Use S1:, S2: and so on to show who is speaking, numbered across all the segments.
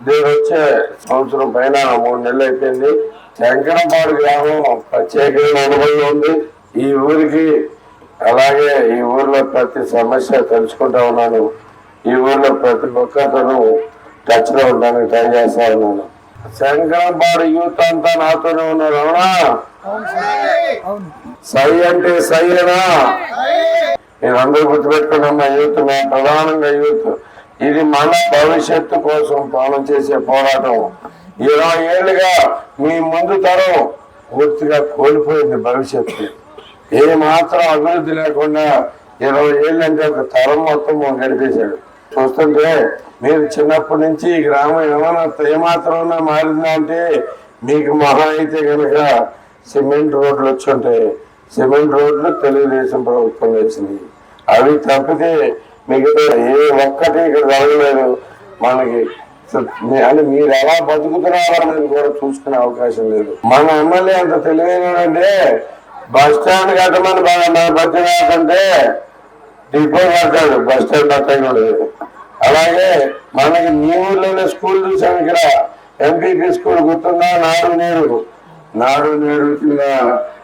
S1: దీని వచ్చే సంవత్సరం పైన 3 నెలలు అయిపోయింది. శంకరంపాడు గ్రామం ప్రత్యేకమైన అనుభవం ఉంది ఈ ఊరికి. అలాగే ఈ ఊర్లో ప్రతి సమస్య తెలుసుకుంటా ఉన్నాను. ఈ ఊర్లో ప్రతి ఒక్కరితోనూ టచ్ లో ఉండడానికి ట్రై చేస్తా ఉన్నాను. శంకరంపాడు యూత్ అంతా నాతోనే ఉన్నారు. అవునా? సై అంటే సైనా? నేను అందరూ గుర్తుపెట్టుకున్నామ్మా. యూత్ మేము ప్రధానంగా యూత్. ఇది మన భవిష్యత్తు కోసం పాలన చేసే పోరాటం. 20 ఏళ్ళుగా మీ ముందు తరం పూర్తిగా కోల్పోయింది భవిష్యత్తు. ఏ మాత్రం అభివృద్ధి లేకుండా 20 ఏళ్ళు అంటే ఒక తరం మొత్తం గడిపేశాడు. చూస్తుంటే మీరు చిన్నప్పటి నుంచి ఈ గ్రామం ఏమాత్రం మారిందా అంటే మీకు మహా అయితే కనుక సిమెంట్ రోడ్లు వచ్చుంటాయి. సిమెంట్ రోడ్లు తెలుగుదేశం ప్రభుత్వం వేసింది. అవి తప్పితే మిగతా ఏ ఒక్కటి ఇక్కడ జరగలేదు మనకి. అని మీరు ఎలా బతుకుతున్నారనేది కూడా చూసుకునే అవకాశం లేదు. మన ఎమ్మెల్యే అంత తెలివైనదంటే బస్ స్టాండ్ కట్టమని బతికంటే డిపో కట్టాడు. బస్ స్టాండ్ కట్టకూడదు. అలాగే మనకి మీ ఊర్లోనే స్కూల్ చూసాం. ఇక్కడ ఎంపీపీ స్కూల్ గుర్తుందా? నాడు నేడు కింద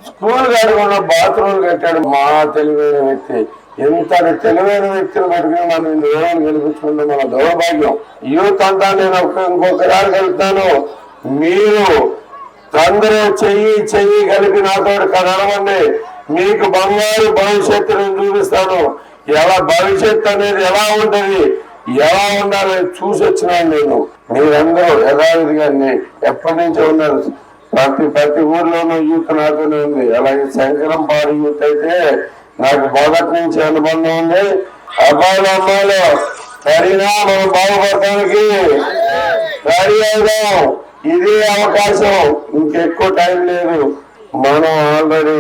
S1: స్కూల్ కట్టకుండా బాత్రూమ్ కట్టాడు. మా తెలివైన వ్యక్తి. ఇంతటి తెలివైన వ్యక్తిని పెట్టుకుని మనం రోజులు గెలిపించుకుంటే మన దౌర్భాగ్యం. యూత్ అంతా నేను ఇంకొకసారి కలుపుతాను. మీరు అందరూ చెయ్యి కలిపి నాతో కనవండి. మీకు బంగారు భవిష్యత్తు నేను చూపిస్తాను. ఎలా భవిష్యత్తు అనేది ఎలా ఉంటది, ఎలా ఉండాలని చూసి వచ్చినాను నేను. మీరందరూ యథావిధిగా ఎప్పటి నుంచో ఉన్నారు. ప్రతి ఊర్లోనూ యూత్ నాతోనే ఉంది. అలాగే శంకరంపాడు యూత్ అయితే నాకు మొదటి నుంచి అనుబంధం ఉంది. అబ్బాయిలు అమ్మాయిలు సరినా మనం బాగుపడటానికి రెడీ అవుదాం. ఇదే అవకాశం. ఇంకెక్కువ టైం లేదు. మనం ఆల్రెడీ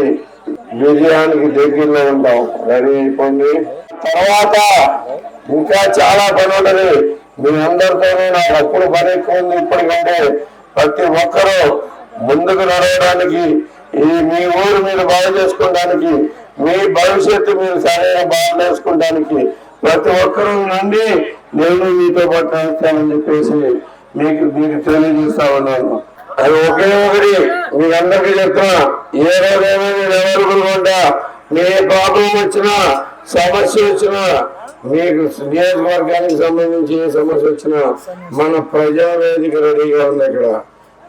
S1: విజయానికి దగ్గరలో ఉంటాం. రెడీ అయిపోయింది. తర్వాత ఇంకా చాలా పని ఉండదు. మీ అందరితోనే నాకు అప్పుడు పని ఎక్కువ ఉంది. ఇప్పటికంటే ప్రతి ఒక్కరూ ముందుకు నడవడానికి, మీ ఊరు మీరు బాగు చేసుకోవడానికి, మీ భవిష్యత్తు మీరు సరైన బాగు చేసుకోవడానికి ప్రతి ఒక్కరూ నుండి నేను మీతో పాటు నడుస్తానని చెప్పేసి మీకు తెలియజేస్తా ఉన్నాను. అది ఒకే ఒకటి మీ అందరికీ చెప్తున్నా. ఏ రోజైనా మీరు ఎవరుకుంటా మీ ప్రాబ్లం వచ్చినా, సమస్య వచ్చినా, మీకు నియోజకవర్గానికి సంబంధించి ఏ సమస్య వచ్చినా మన ప్రజావేదిక రెడీగా ఉంది. ఇక్కడ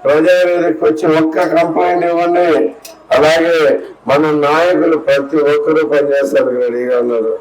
S1: ప్రజావేదికకి వచ్చి ఒక్క కంప్లైంట్ ఇవ్వండి. అలాగే మన నాయకులు ప్రతి ఒక్కరూ పనిచేస్తారు రెడీగా ఉన్నారు.